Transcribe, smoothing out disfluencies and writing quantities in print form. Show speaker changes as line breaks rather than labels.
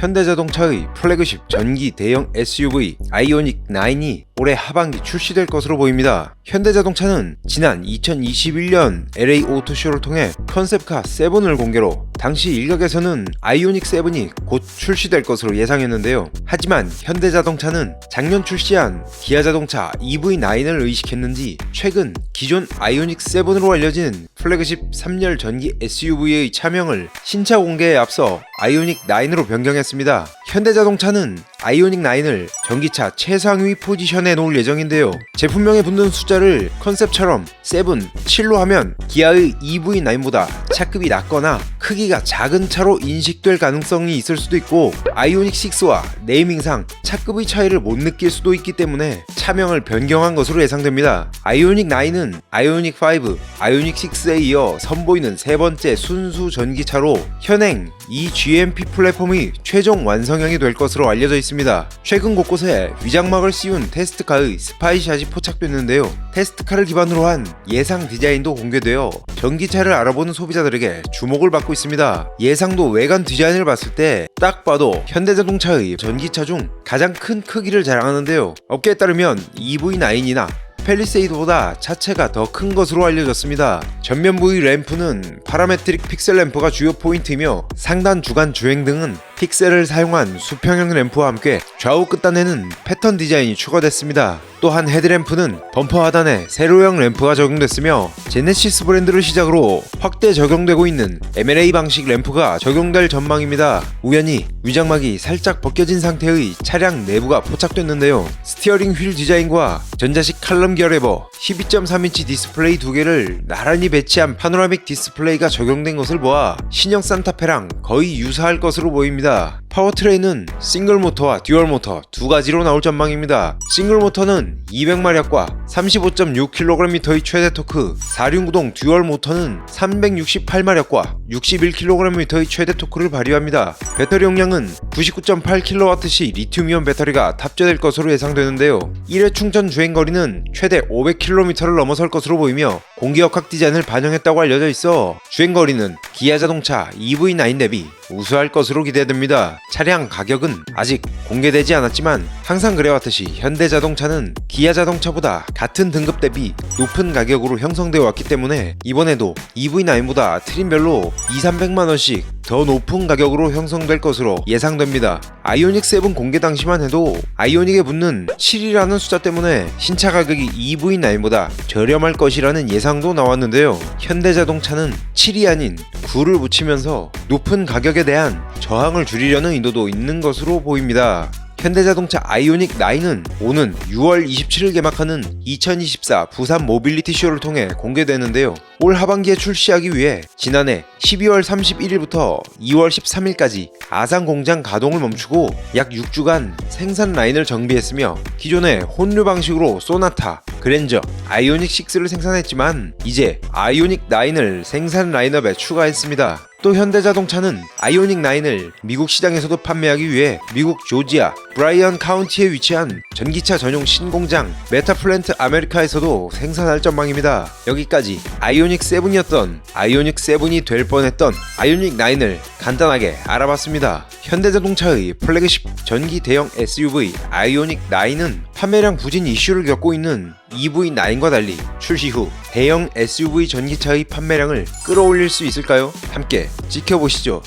현대자동차의 플래그십 전기 대형 SUV 아이오닉 9이 올해 하반기 출시될 것으로 보입니다. 현대자동차는 지난 2021년 LA 오토쇼를 통해 컨셉카 7을 공개로 당시 일각에서는 아이오닉 7이 곧 출시될 것으로 예상했는데요. 하지만 현대자동차는 작년 출시한 기아자동차 EV9을 의식했는지 최근 기존 아이오닉 7으로 알려진 플래그십 3열 전기 SUV의 차명을 신차 공개에 앞서 아이오닉 9으로 변경했습니다. 현대자동차는 아이오닉 9을 전기차 최상위 포지션에 놓을 예정인데요. 제품명에 붙는 숫자를 컨셉처럼 7, 7로 하면 기아의 EV9보다 차급이 낮거나 크기가 작은 차로 인식될 가능성이 있을 수도 있고, 아이오닉 6와 네이밍상 차급의 차이를 못 느낄 수도 있기 때문에 차명을 변경한 것으로 예상됩니다. 아이오닉 9은 아이오닉 5, 아이오닉 6에 이어 선보이는 세 번째 순수 전기차로 현행 이 GMP 플랫폼이 최종 완성형이 될 것으로 알려져 있습니다. 최근 곳곳에 위장막을 씌운 테스트카의 스파이샷이 포착됐는데요. 테스트카를 기반으로 한 예상 디자인도 공개되어 전기차를 알아보는 소비자들에게 주목을 받고 있습니다. 예상도 외관 디자인을 봤을 때 딱 봐도 현대자동차의 전기차 중 가장 큰 크기를 자랑하는데요. 업계에 따르면 EV9이나 팰리세이드보다 차체가 더 큰 것으로 알려졌습니다. 전면 부위 램프는 파라메트릭 픽셀 램프가 주요 포인트이며 상단 주간 주행 등은 픽셀을 사용한 수평형 램프와 함께 좌우 끝단에는 패턴 디자인이 추가됐습니다. 또한 헤드램프는 범퍼 하단에 세로형 램프가 적용됐으며 제네시스 브랜드를 시작으로 확대 적용되고 있는 MLA 방식 램프가 적용될 전망입니다. 우연히 위장막이 살짝 벗겨진 상태의 차량 내부가 포착됐는데요. 스티어링 휠 디자인과 전자식 칼럼 기어 레버, 12.3인치 디스플레이 두 개를 나란히 배치한 파노라믹 디스플레이가 적용된 것을 보아 신형 산타페랑 거의 유사할 것으로 보입니다. 파워트레인은 싱글 모터와 듀얼 모터 두 가지로 나올 전망입니다. 싱글 모터는 200마력과 35.6kgm의 최대 토크, 4륜구동 듀얼 모터는 368마력과 61kgm의 최대 토크를 발휘합니다. 배터리 용량은 99.8kWh 리튬이온 배터리가 탑재될 것으로 예상되는데요. 1회 충전 주행거리는 최대 500km를 넘어설 것으로 보이며 공기역학 디자인을 반영했다고 알려져 있어 주행거리는 기아자동차 EV9 대비 우수할 것으로 기대됩니다. 차량 가격은 아직 공개되지 않았지만 항상 그래왔듯이 현대자동차는 기아자동차보다 같은 등급 대비 높은 가격으로 형성되어 왔기 때문에 이번에도 EV9보다 트림별로 200~300만원씩 더 높은 가격으로 형성될 것으로 예상됩니다. 아이오닉 7 공개 당시만 해도 아이오닉에 붙는 7이라는 숫자 때문에 신차 가격이 EV9보다 저렴할 것이라는 예상도 나왔는데요. 현대자동차는 7이 아닌 9를 붙이면서 높은 가격에 대한 저항을 줄이려는 의도도 있는 것으로 보입니다. 현대자동차 아이오닉 9은 오는 6월 27일 개막하는 2024 부산 모빌리티 쇼를 통해 공개되는데요. 올 하반기에 출시하기 위해 지난해 12월 31일부터 2월 13일까지 아산 공장 가동을 멈추고 약 6주간 생산 라인을 정비했으며 기존의 혼류 방식으로 소나타, 그랜저, 아이오닉 6를 생산했지만 이제 아이오닉 9을 생산 라인업에 추가했습니다. 또 현대자동차는 아이오닉 9을 미국 시장에서도 판매하기 위해 미국 조지아 브라이언 카운티에 위치한 전기차 전용 신공장 메타플랜트 아메리카에서도 생산할 전망입니다. 여기까지 아이오닉 7이었던 아이오닉 7이 될 뻔했던 아이오닉 9을 간단하게 알아봤습니다. 현대자동차의 플래그십 전기 대형 SUV 아이오닉 9은 판매량 부진 이슈를 겪고 있는 EV9과 달리 출시 후 대형 SUV 전기차의 판매량을 끌어올릴 수 있을까요? 함께 지켜보시죠.